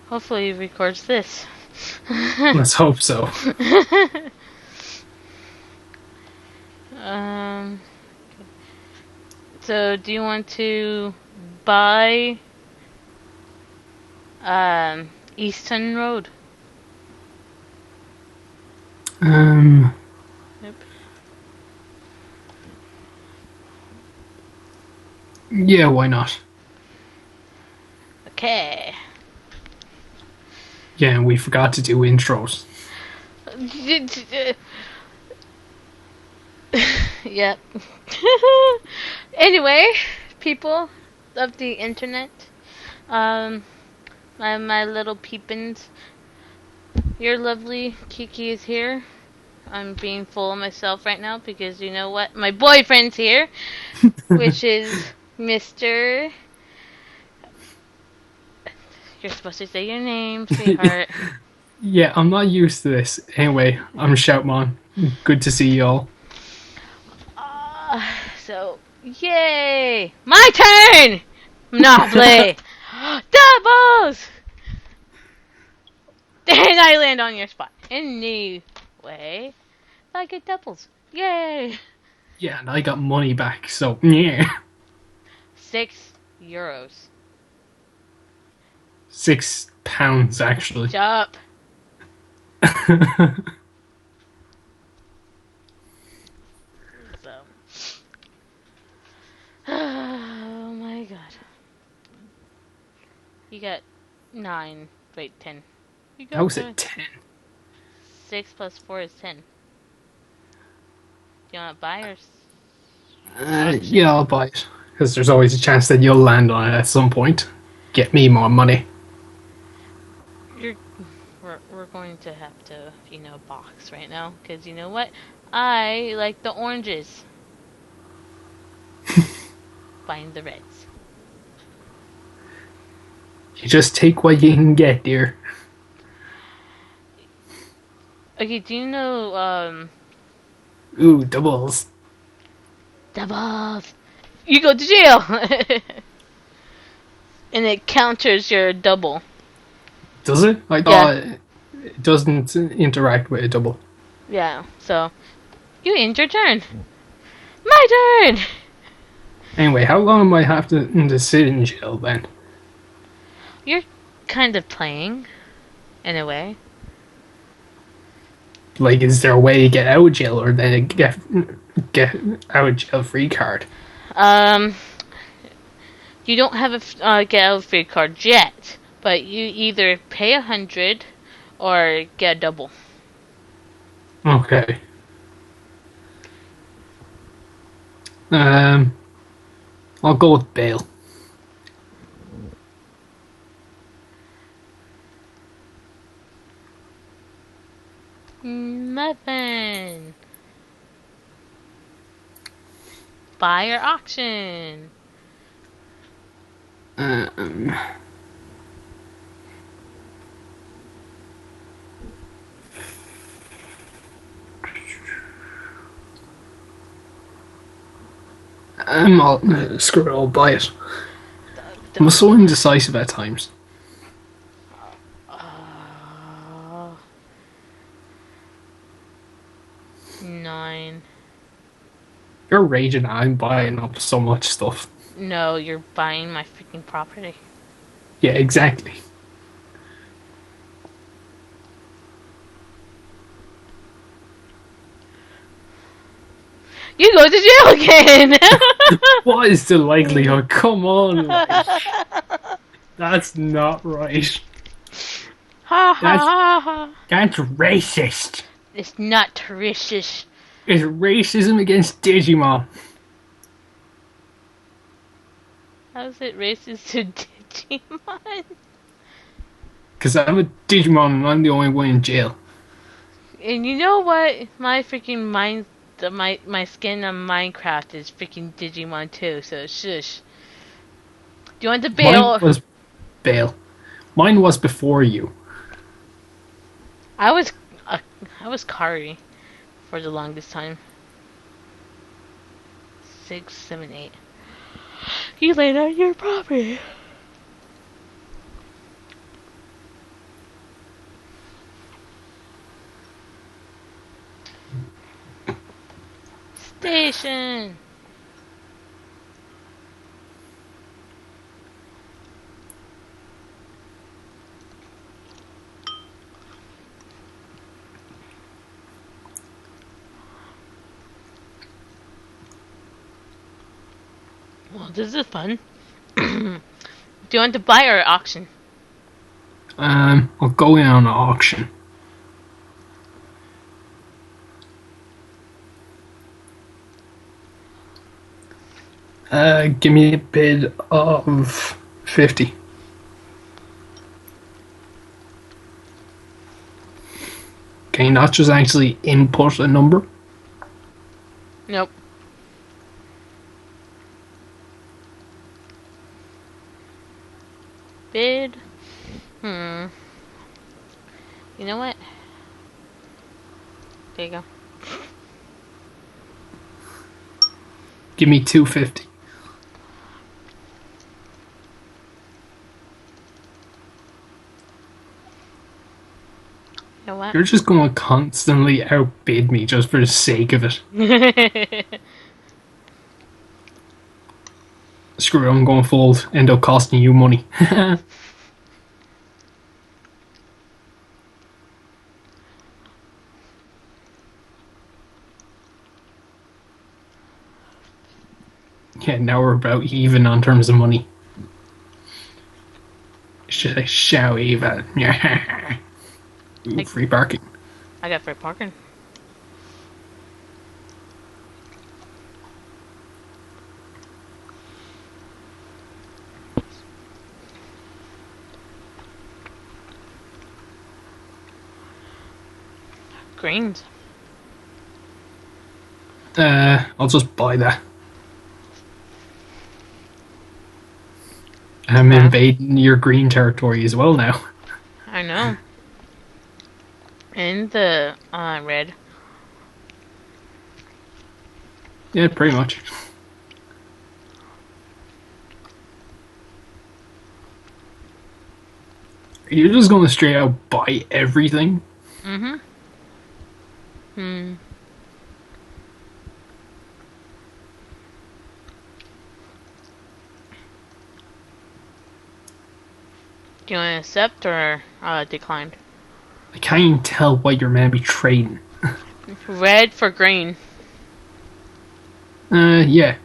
Hopefully he records this. Let's hope so. um, so do you want to buy Easton Road? Um, Yep. yeah, why not? Okay. Yeah, and we forgot to do intros. Yep. Anyway, people of the internet, um, my little peepins, your lovely Kiki is here. I'm being full of myself right now because you know what? My boyfriend's here, which is Mr. You're supposed to say your name, sweetheart. Yeah, I'm not used to this. Anyway, I'm Shoutmon. Good to see y'all. Uh, so, yay! My turn! Monopoly! Doubles! And I land on your spot. Anyway, I get doubles. Yay! Yeah, and I got money back, so yeah. €6. £6, actually. Chop. So. Oh my god. You got 9. Wait, 10. You got How's 7. it 10? 6 plus 4 is 10. Do you want to buy or Yeah, auction? I'll buy it. Because there's always a chance that you'll land on it at some point. Get me more money. You're, we're going to have to, box right now. Because you know what? I like the oranges. Buying the reds. You just take what you can get, dear. Okay, do you know, Ooh, doubles. doubles? You go to jail! And it counters your double. Does it? I Yeah, thought it doesn't interact with a double. yeah. So, you end your turn. My turn! Anyway, how long am I have to sit in jail then? You're kind of playing, in a way. Like, is there a way to get out of jail or then get out of jail free card? Um, you don't have a get out of free card yet, but you either pay 100 or get a double. Okay. Um, I'll go with bail. Nothing. Buy or auction. Um, screw it, I'll buy it. I'm so indecisive at times. Uh, 9. You're raging, I'm buying up so much stuff. No, you're buying my freaking property. Yeah, exactly. You go to jail again! What is the likelihood? Come on, like, that's not right. Ha ha That's ha ha. that's racist. It's not racist. It's racism against Digimon. How's it racist to Digimon? Because I'm a Digimon and I'm the only one in jail. And you know what? My freaking mind, my skin on Minecraft is freaking Digimon too. So shush. Do you want the Mine bail? was bail. Mine was before you. I was, uh, I was Kari for the longest time. 6, 7, 8. You laid out your property. Station. Well, this is fun. Do you want to buy or auction? I'll go in on an auction. Give me a bid of 50. Can you not just actually input a number? Nope. Bid. You know what? There you go. Give me 250. You know what? You're just going to constantly outbid me just for the sake of it. Screw it, I'm going fold. End up costing you money. Yeah, now we're about even on terms of money. Should I shout even? Ooh, free parking. I got free parking. Greens. I'll just buy that. I'm invading your green territory as well now. I know. And the red. Yeah, pretty much. You're just going to straight out buy everything? Mm-hmm. Do you want to accept or decline? I can't even tell what you're meant to be trading. Red for green. Yeah.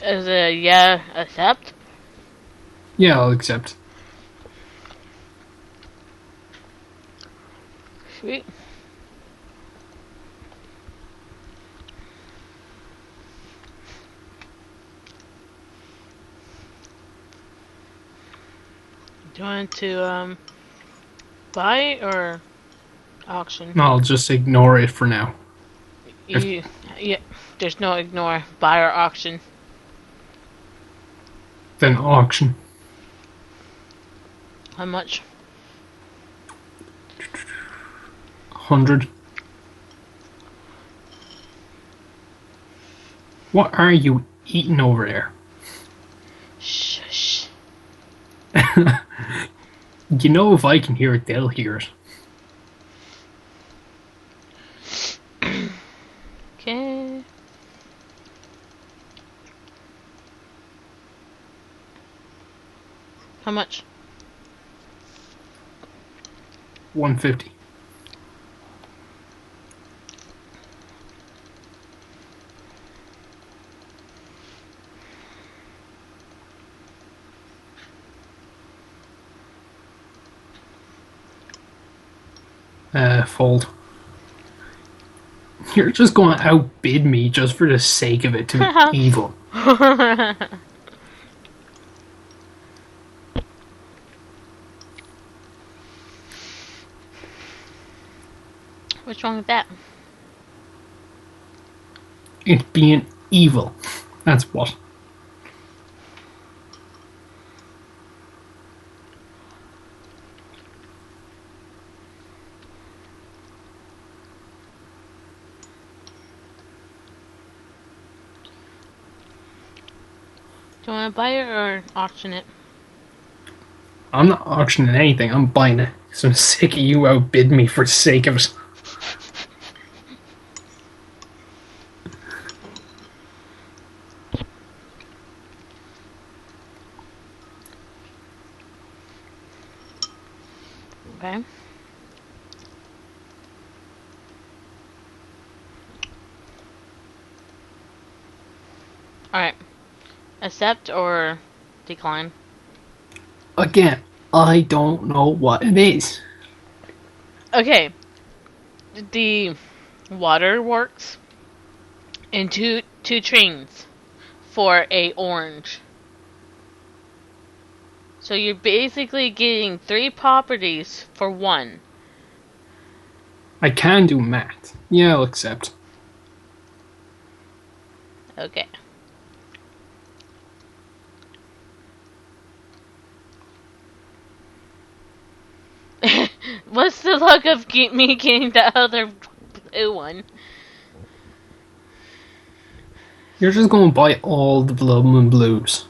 Is it yeah, accept? Yeah, I'll accept. Sweet. Do you want to buy or auction? No, I'll just ignore it for now. Yeah, there's no ignore. Buy or auction. Then auction. How much? 100. What are you eating over there? Shush. You know if I can hear it, they'll hear it. Okay. How much? 150. Fold. You're just going to outbid me just for the sake of it to be evil. What's wrong with that? It's being evil. That's what. Do you want to buy it or auction it? I'm not auctioning anything, I'm buying it. So I'm sick of you outbid me for the sake of it. Okay. Alright. Accept or decline? Again, I don't know what it is. Okay. The water works in two trains for a orange. So you're basically getting 3 properties for 1. I can do math. Yeah, I'll accept. Okay. What's the luck of me getting the other blue one? You're just going to buy all the blood blues.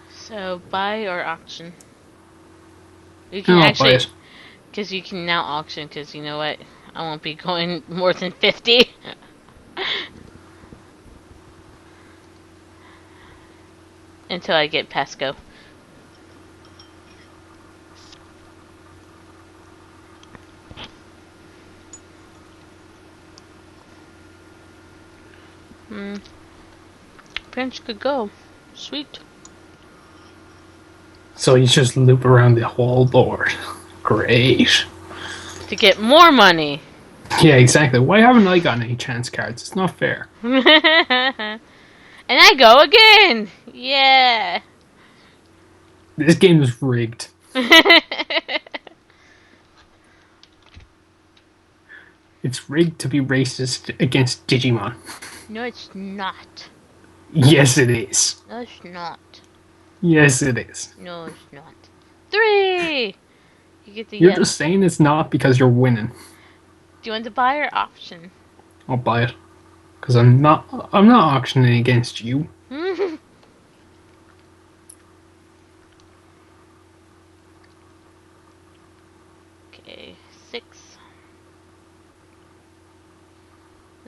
So buy or auction? You can Yeah, I'll buy actually, it. because you can now auction. Because you know what, I won't be going more than 50. Until I get Pesco. Hmm. Prince could go. Sweet. So you just loop around the whole board. Great. To get more money. Yeah, exactly. Why haven't I gotten any chance cards? It's not fair. And I go again. Yeah. This game is rigged. It's rigged to be racist against Digimon. No, it's not. Yes, it is. No, it's not. Yes, it is. No, it's not. 3! You get the You're yellow. just saying it's not because you're winning. Do you want to buy or option? I'll buy it. Because I'm not auctioning against you. Okay, 6.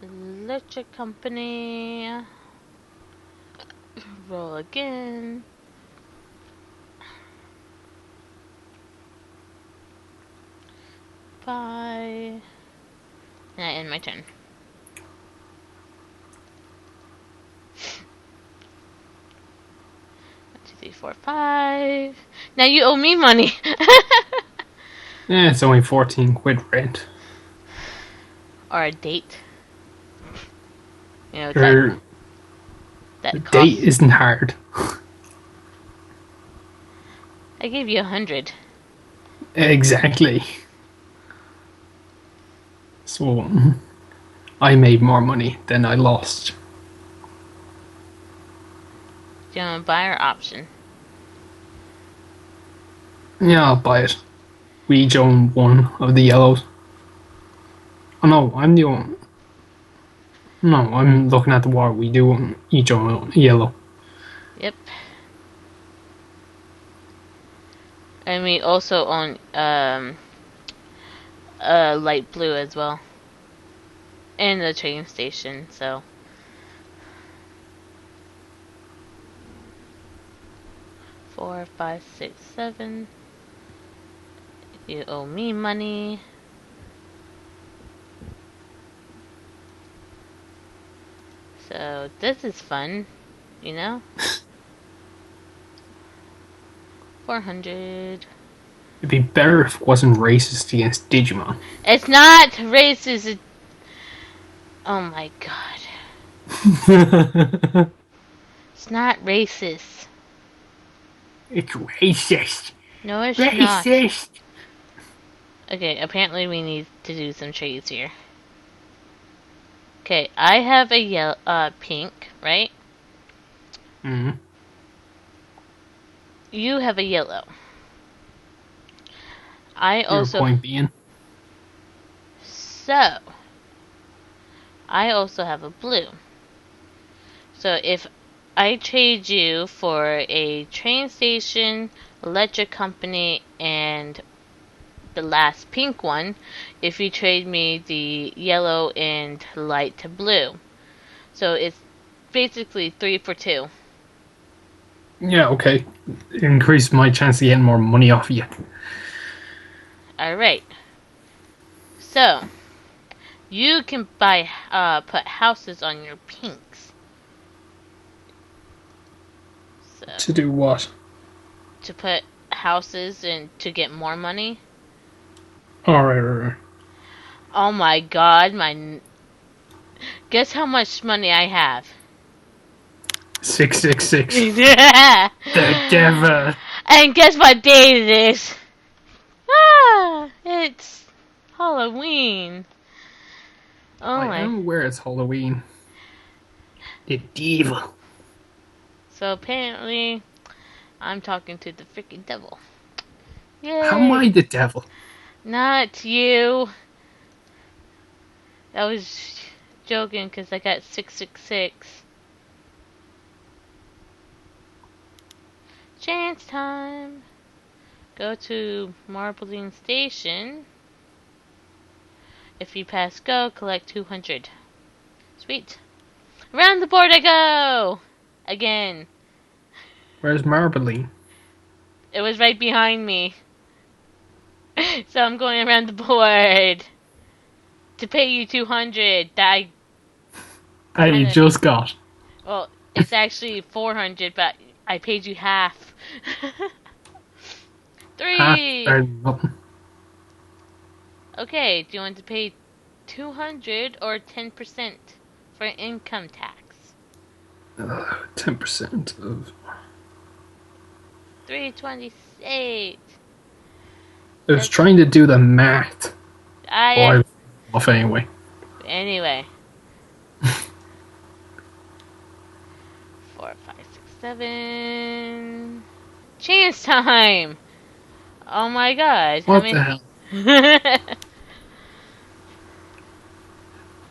Electric company. Roll again. Bye. And I end my turn. One, 2, 3, 4, 5. Now you owe me money. It's only 14 quid rent. Or a date. You know, Your that date costs. isn't hard. I gave you 100. Exactly. So I made more money than I lost. Do you want to buy or option? Yeah, I'll buy it. We each own one of the yellows. Oh no, I'm the one. No, I'm looking at the war. We do each own a yellow. Yep. And we also own light blue as well. And the train station, so. Four, 5, 6, 7. You owe me money. So this is fun, you know? 400. It'd be better if it wasn't racist against Digimon. It's not racist. Oh my god. It's not racist. It's racist. No, it's not. Racist. Okay, apparently we need to do some trades here. Okay, I have a yellow, pink, right? Mm-hmm. You have a yellow. I Your also. point being? So, I also have a blue. So if I trade you for a train station, electric company, and the last pink one, if you trade me the yellow and light blue. So it's basically 3 for 2. Yeah, okay. Increase my chance of getting more money off you. Alright. So you can buy put houses on your pinks. So To do what? to put houses and to get more money. Alright, right. Oh my god, my guess how much money I have. 666. And The devil. guess what day it is? It's Halloween. Oh I my. am aware it's Halloween. The devil. So apparently, I'm talking to the freaking devil. How am Yay! I the devil? Not you. I was joking because I got 666. Chance time. Go to Marbling Station. If you pass go, collect 200. Sweet. Around the board I go! Again. Where's Marbling? It was right behind me. So I'm going around the board. To pay you 200 that That you kinda, just got. well, it's actually 400, but I paid you half. Half 3! or nothing. Okay, do you want to pay 200 or 10% for income tax? 10% of. 328. I was trying to do the math. I Off anyway. Anyway. 4, 5, 6, 7. Chance time! Oh my god. What the hell?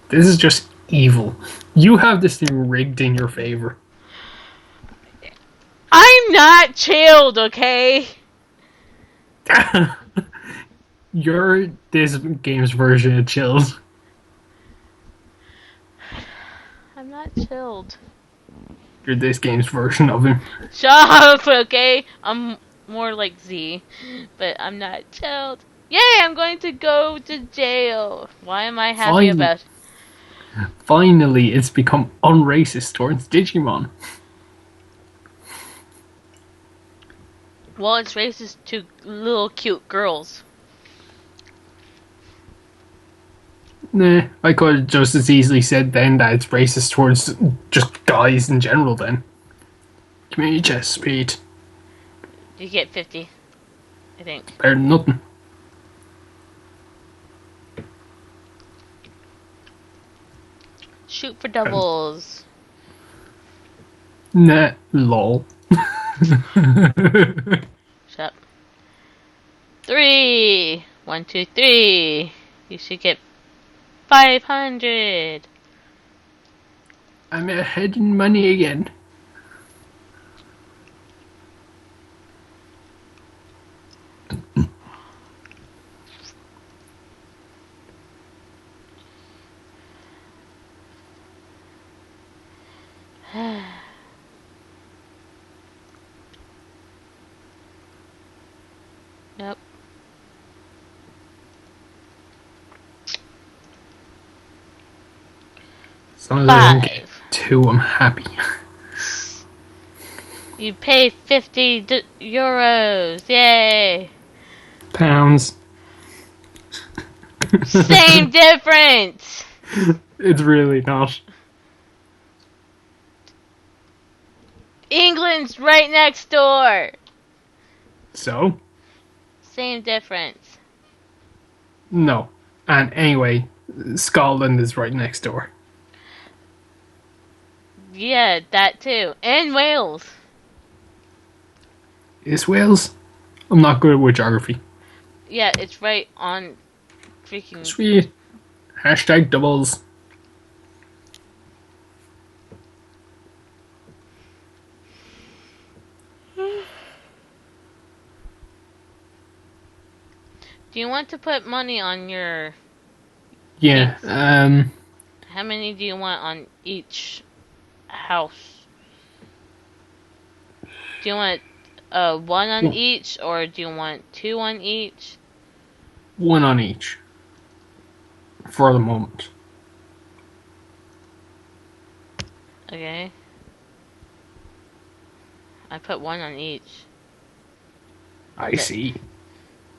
This is just evil. You have this thing rigged in your favor. I'm not chilled, okay? You're this game's version of Chills. I'm not chilled. You're this game's version of him. Shut up, okay? I'm more like Z, but I'm not chilled. Yay, I'm going to go to jail. Why am I happy about it? Finally, it's become unracist towards Digimon. Well, it's racist to little cute girls. Nah, I could have just as easily said then that it's racist towards just guys in general then. Give me chest speed. You get 50, I think. Better than nothing. Shoot for doubles. Nah, lol. Shut up. 3! 1, 2, 3. You should get 500. I'm ahead in money again. Nope. As long as I don't get 2, I'm happy. You pay 50 euros. Yay. Pounds. Same difference. It's really not. England's right next door. So? Same difference. No. And anyway, Scotland is right next door. Yeah, that too. And Wales. Is Wales? I'm not good with geography. Yeah, it's right on freaking... Sweet. Hashtag doubles. Do you want to put money on your Yeah. things? How many do you want on each house? Do you want one on each, or do you want two on each? One on each. For the moment. Okay. I put one on each. I That see.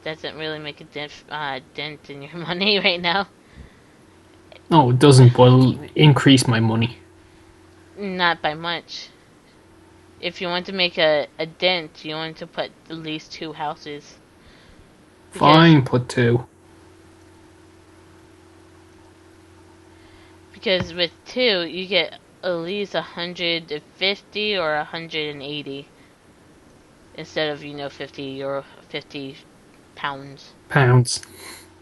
doesn't really make a dent in your money right now. No, it doesn't, but it'll increase my money. Not by much. If you want to make a dent, you want to put at least two houses. Because Fine, put two. because with two you get at least 150 or 180 instead of 50 euro, 50 pounds. Pounds.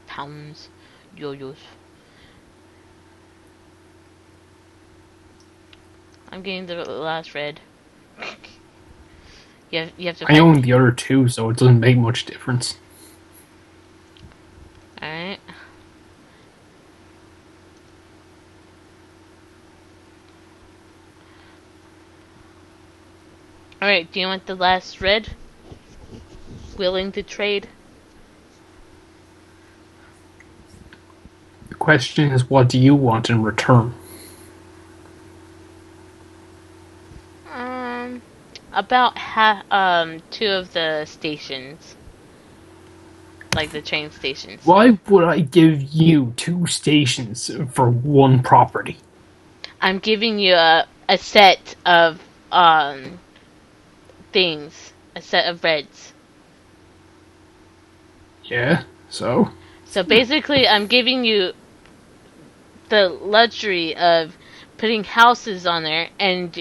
Pounds. Yo-yos. I'm getting the last red. You have to I fight own me. the other two, so it doesn't make much difference. Alright. Alright, do you want the last red? Willing to trade? The question is, what do you want in return? Um, about two of the stations. Like the train stations. Why would I give you two stations for one property? I'm giving you a set of things. A set of reds. Yeah, so? So basically I'm giving you the luxury of putting houses on there and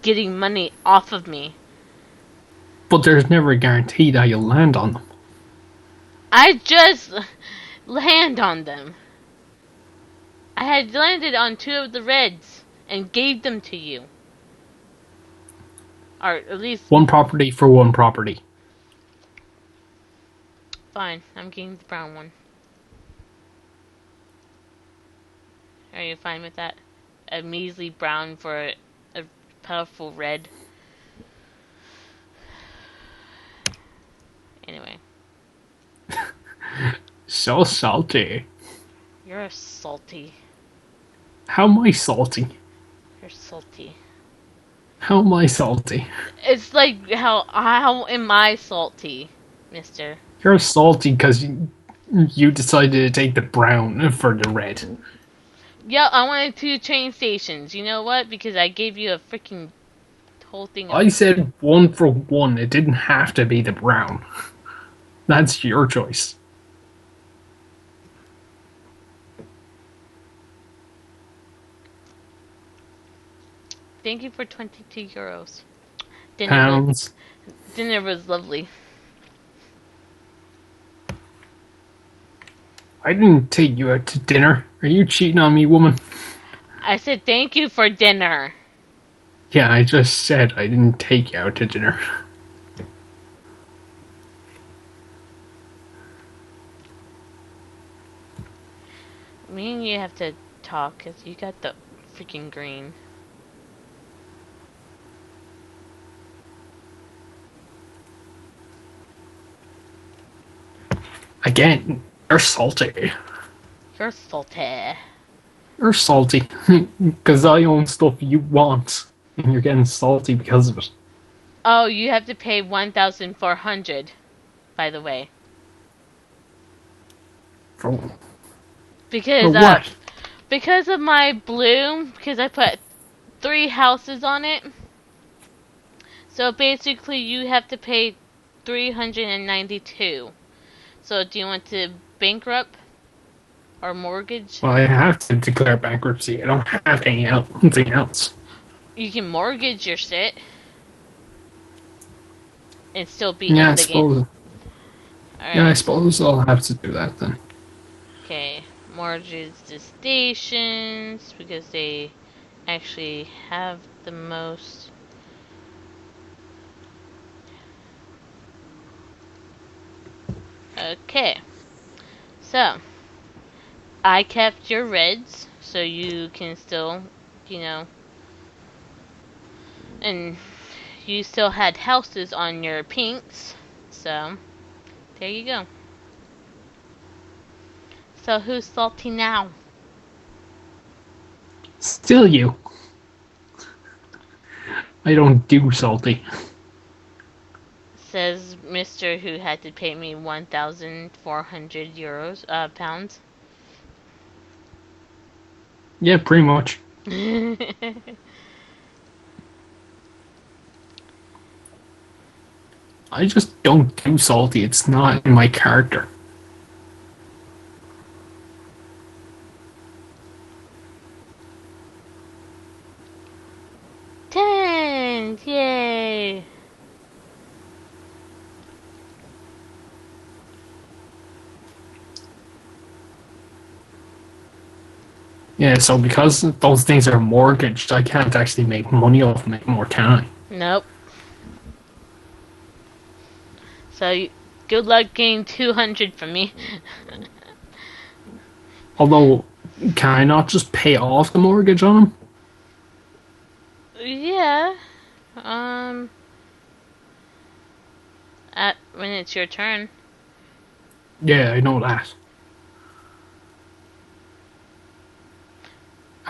getting money off of me. But there's never a guarantee that you'll land on them. I just land on them. I had landed on two of the reds and gave them to you. Or at least, One property for one property. fine, I'm getting the brown one. Are you fine with that? A measly brown for a powerful red. Anyway, So salty. you're salty. How am I salty? You're salty. How am I salty? It's like how am I salty, mister? You're salty because you decided to take the brown for the red. Yeah, I wanted two train stations. You know what? Because I gave you a freaking whole thing of. I said one for one. It didn't have to be the brown. That's your choice. Thank you for 22 euros. Pounds. Dinner was lovely. I didn't take you out to dinner. Are you cheating on me, woman? I said thank you for dinner. Yeah, I just said I didn't take you out to dinner. Me and you have to talk because you got the freaking green. Again, you're salty. You're salty. You're salty. Because I own stuff you want. And you're getting salty because of it. Oh, you have to pay 1,400, by the way. For Because what? because of my bloom, because I put 3 houses on it. So basically you have to pay 392. So do you want to bankrupt or mortgage? Well, I have to declare bankruptcy. I don't have anything else. You can mortgage your shit and still be Yeah, I in the game. suppose. Yeah, I Alright. suppose I'll have to do that then. Okay. Mortgage the stations because they actually have the most. Okay. So, I kept your reds, so you can still, you know, and you still had houses on your pinks. So, there you go. So, who's salty now? Still you. I don't do salty. Says Mr. who had to pay me 1,400 euros, pounds. Yeah, pretty much. I just don't do salty. It's not in my character. 10! Yay! Yeah, so because those things are mortgaged, I can't actually make money off them anymore, can I? Nope. So, good luck getting 200 from me. Although, can I not just pay off the mortgage on them? Yeah. When it's your turn. Yeah, I know that.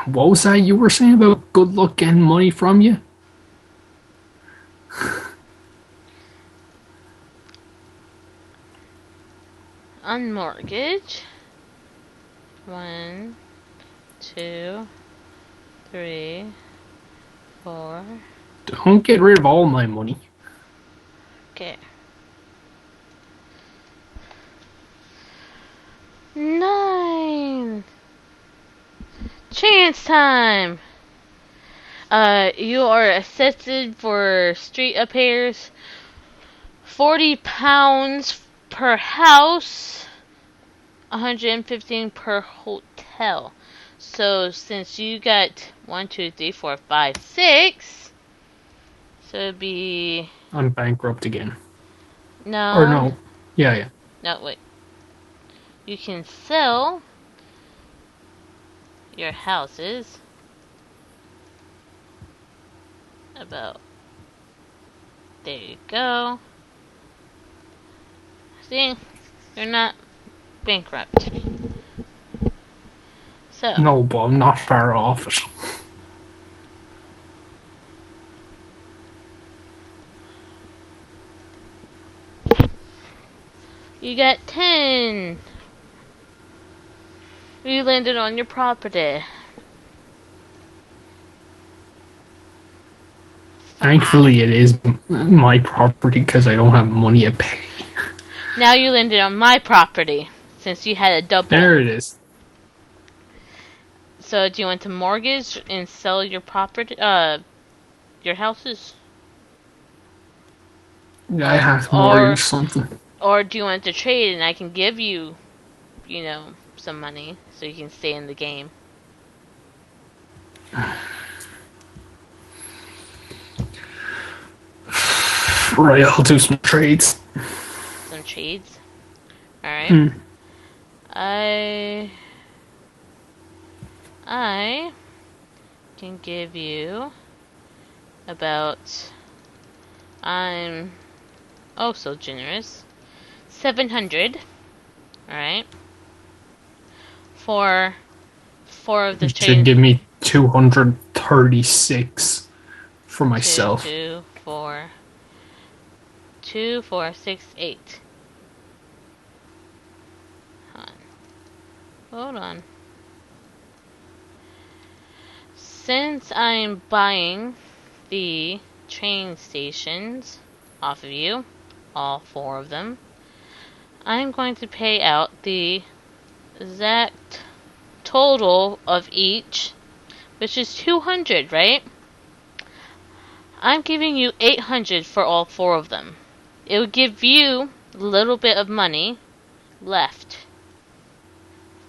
What was that you were saying about good luck getting money from you? Unmortgage. 1, 2, 3, 4. Don't get rid of all my money. Okay. 9. Chance time. You are assessed for street repairs. 40 pounds per house. 115 per hotel. So since you got 1, 2, 3, 4, 5, 6, so it'd be I'm bankrupt again. no. Or no. Yeah. No, wait. You can sell your houses about. There you go. See, you're not bankrupt. So. No, but I'm not far off it. You got 10. You landed on your property. Thankfully, it is my property because I don't have money to pay. Now you landed on my property since you had a double. There it is. So do you want to mortgage and sell your property, your houses? I have to mortgage something. Or do you want to trade and I can give you, some money so you can stay in the game? Right, I'll do some trades. Some trades? Alright. I can give you about, I'm oh so generous, 700, alright, for 4 of the trades. You should give me 236 for myself. 2, 4, 2, 4, 6, 8. Hold on. Since I'm buying the train stations off of you, all 4 of them, I'm going to pay out the exact total of each, which is 200, right? I'm giving you 800 for all 4 of them. It will give you a little bit of money left.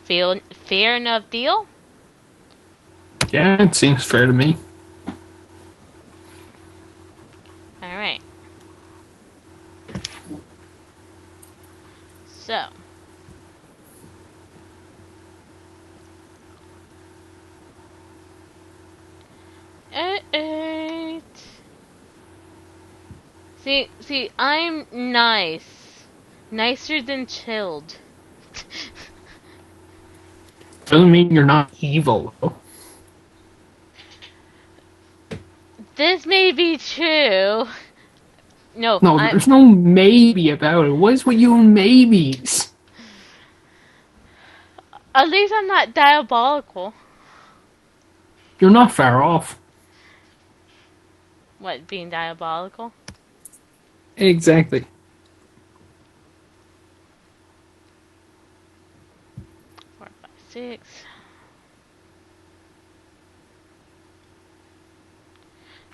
Fair enough deal? Yeah, it seems fair to me. Alright. So. Eight. See, I'm nice. Nicer than chilled. Doesn't mean you're not evil, though. This may be true. No, No, there's no maybe about it. What is with you and maybes? At least I'm not diabolical. You're not far off. What, being diabolical? Exactly. 4, 5, 6.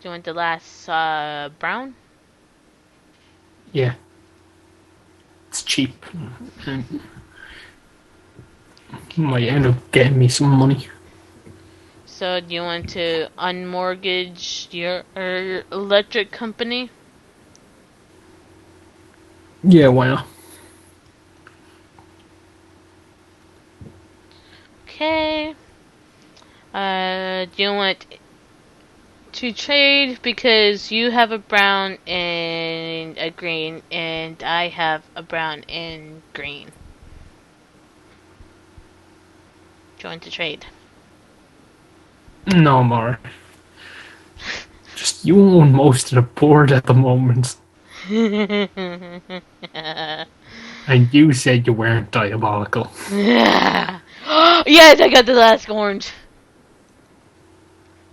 Do you want the last brown? Yeah. It's cheap. Might end up getting me some money. So do you want to unmortgage your electric company? Yeah, why not? Okay. Do you want to trade because you have a brown and a green and I have a brown and green? Do you want to trade? No more. Just you own most of the board at the moment. And you said you weren't diabolical. Yes, I got the last orange.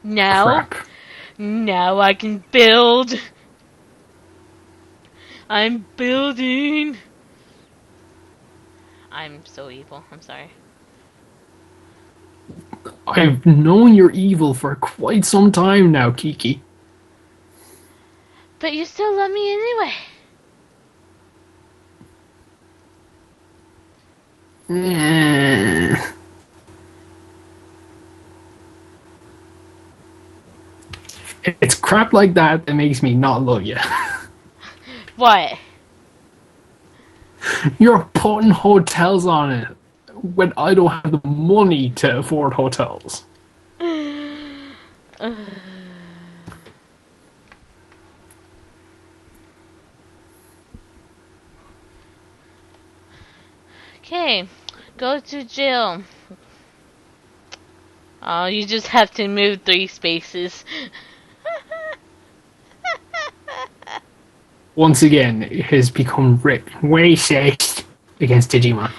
Now I can build. I'm building. I'm so evil. I'm sorry. I've known you're evil for quite some time now, Kiki. But you still love me anyway. It's crap like that that makes me not love you. What? You're putting hotels on it when I don't have the money to afford hotels. Okay, go to jail. Oh, you just have to move 3 spaces. Once again, it has become racist against Digimon.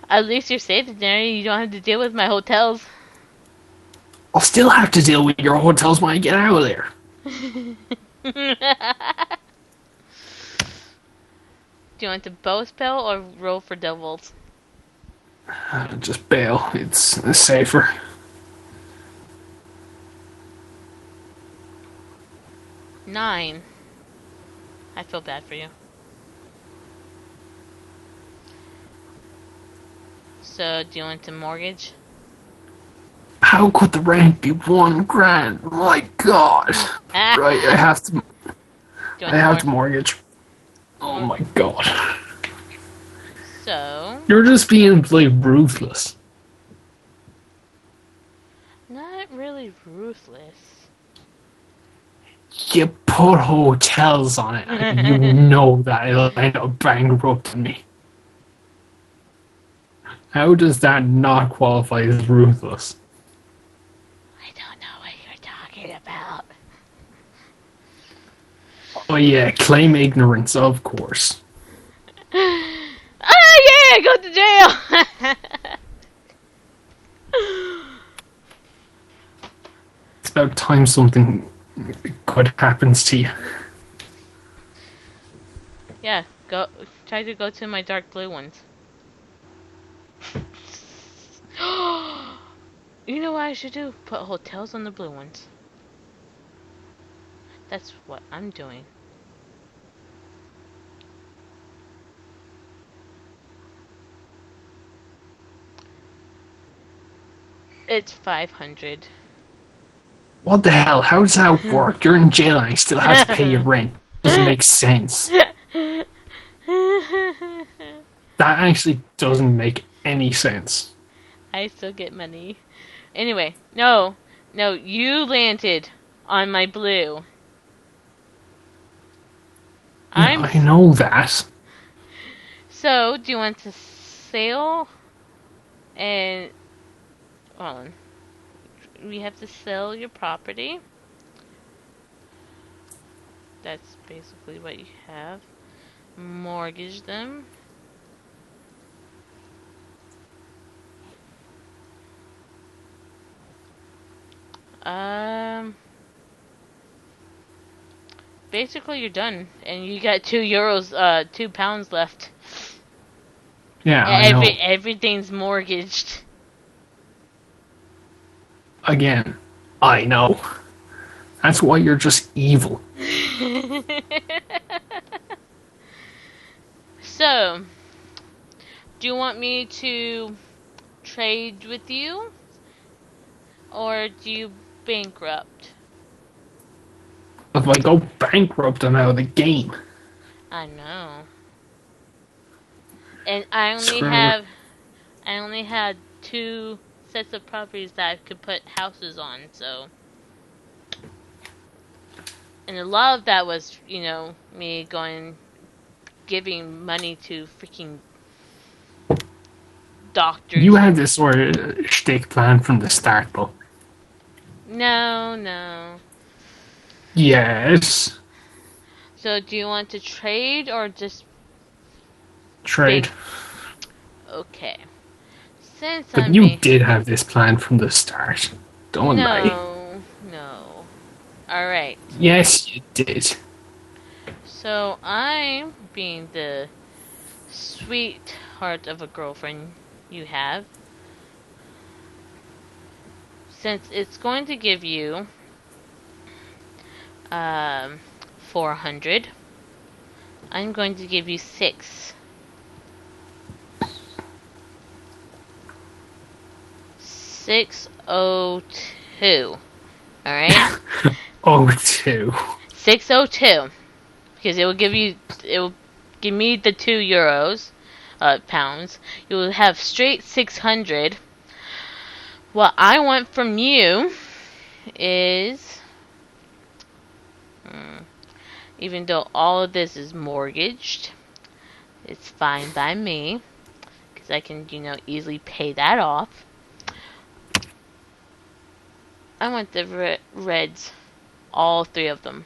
At least you're safe there. You don't have to deal with my hotels. I'll still have to deal with your hotels when I get out of there. Do you want to both bail or roll for devils? Just bail. It's safer. Nine. I feel bad for you. So, do you want to mortgage? How could the rent be $1,000? My God! Right, I have to. I have to mortgage. Oh my God! So You're just being like ruthless. not really ruthless. You put hotels on it, and you know that it'll end up bankrupting me. How does that not qualify as ruthless? I don't know what you're talking about. Oh yeah, claim ignorance, of course. Ah, yeah, go to jail. It's about time something good happens to you. Yeah, go. Try to go to my dark blue ones. You know what I should do? Put hotels on the blue ones. That's what I'm doing. It's 500. What the hell? How does that work? You're in jail and I still have to pay your rent. Doesn't make sense. That actually doesn't make any sense. I still get money. Anyway, no, you landed on my blue. Yeah, I'm I know that. so. Do you want to sail? And hold on, we have to sell your property. That's basically what you have. Mortgage them. Um, basically you're done, and you got €2, £2 left. Yeah, I know. Everything's mortgaged. Again, I know. That's why you're just evil. So, do you want me to trade with you, or do you bankrupt? If I go bankrupt, I'm out of the game. I know. And Screw it. I only had 2 sets of properties that I could put houses on, so. And a lot of that was, me giving money to freaking You doctors. had this sort of shtick plan from the start, though. No, no. Yes. So do you want to trade or just Trade. bank? Okay. Since But I'm you being. did have this plan from the start. Don't lie. No, no. Alright. Yes, you did. So I'm being the sweetheart of a girlfriend you have. Since it's going to give you 400, I'm going to give you 6. 602. Alright? Oh, two. 602. Because it will give me the €2, pounds. You will have straight 600. What I want from you is, even though all of this is mortgaged, it's fine by me. Because I can, easily pay that off. I want the reds. All 3 of them.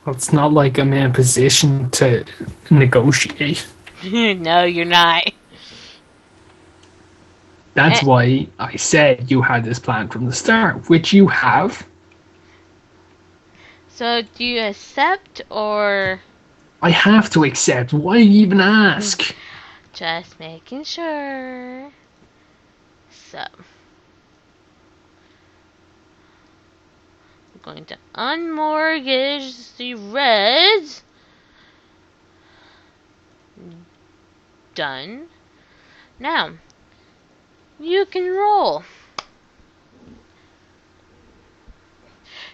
Well, it's not like I'm in a position to negotiate. No, you're not. That's Eh, why I said you had this plan from the start, which you have. so, do you accept or I have to accept. Why even ask? just making sure? So, I'm going to unmortgage the reds. Done. Now, you can roll.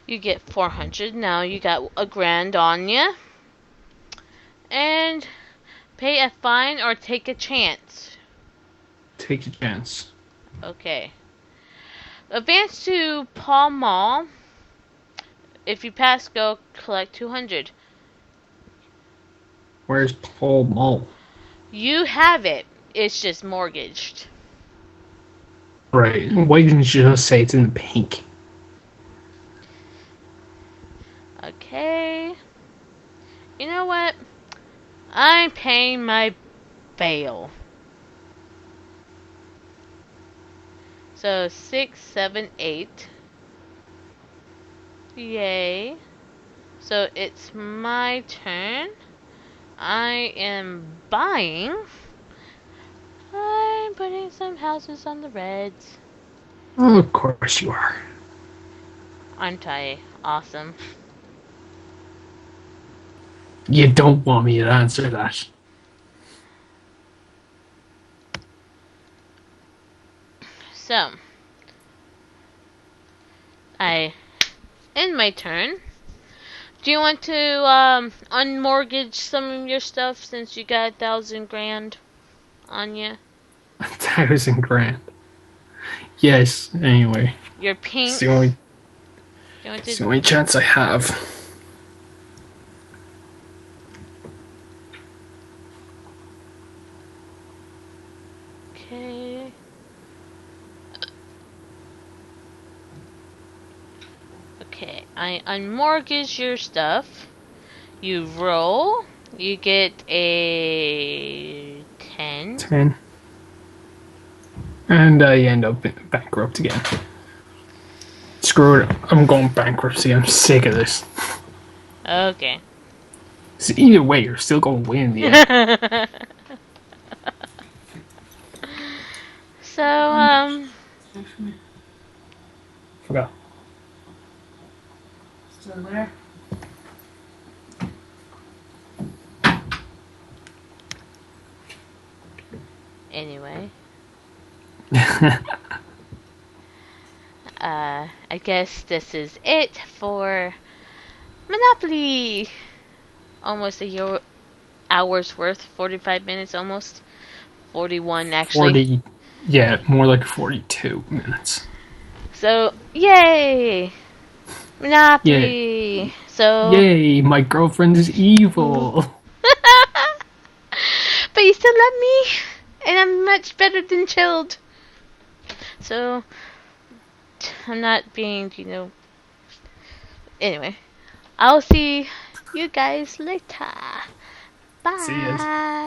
You get 400. Now you got a grand on you. And pay a fine or take a chance. Take a chance. Okay. Advance to Paul Mall. If you pass, go collect 200. Where's Paul Mall? You have it. It's just mortgaged. Right. Why didn't you just say it's in the pink? Okay. You know what? I'm paying my bail. So 6, 7, 8. Yay. So it's my turn. I am buying. I'm putting some houses on the reds. Oh, of course you are. Aren't I awesome? You don't want me to answer that. So, I end my turn. Do you want to unmortgage some of your stuff since you got 1,000 grand on you? 1,000 grand. Yes. Anyway, Your it's pinks. the only, Do you want it's to? the only chance I have. Okay. Okay. I unmortgage your stuff. You roll. You get a 10. 10. And I end up bankrupt again. Screw it. I'm going bankruptcy. I'm sick of this. Okay. So either way, you're still going to win in the end. So, Forgot. Still there? anyway. I guess this is it for Monopoly. Almost a hour's worth, 45 minutes almost. 41 actually. 40. Yeah, more like 42 minutes. So, yay! Monopoly! Yay. So. Yay, my girlfriend is evil. But you still love me! And I'm much better than Chilled. So, I'm not being, Anyway, I'll see you guys later. Bye. See ya.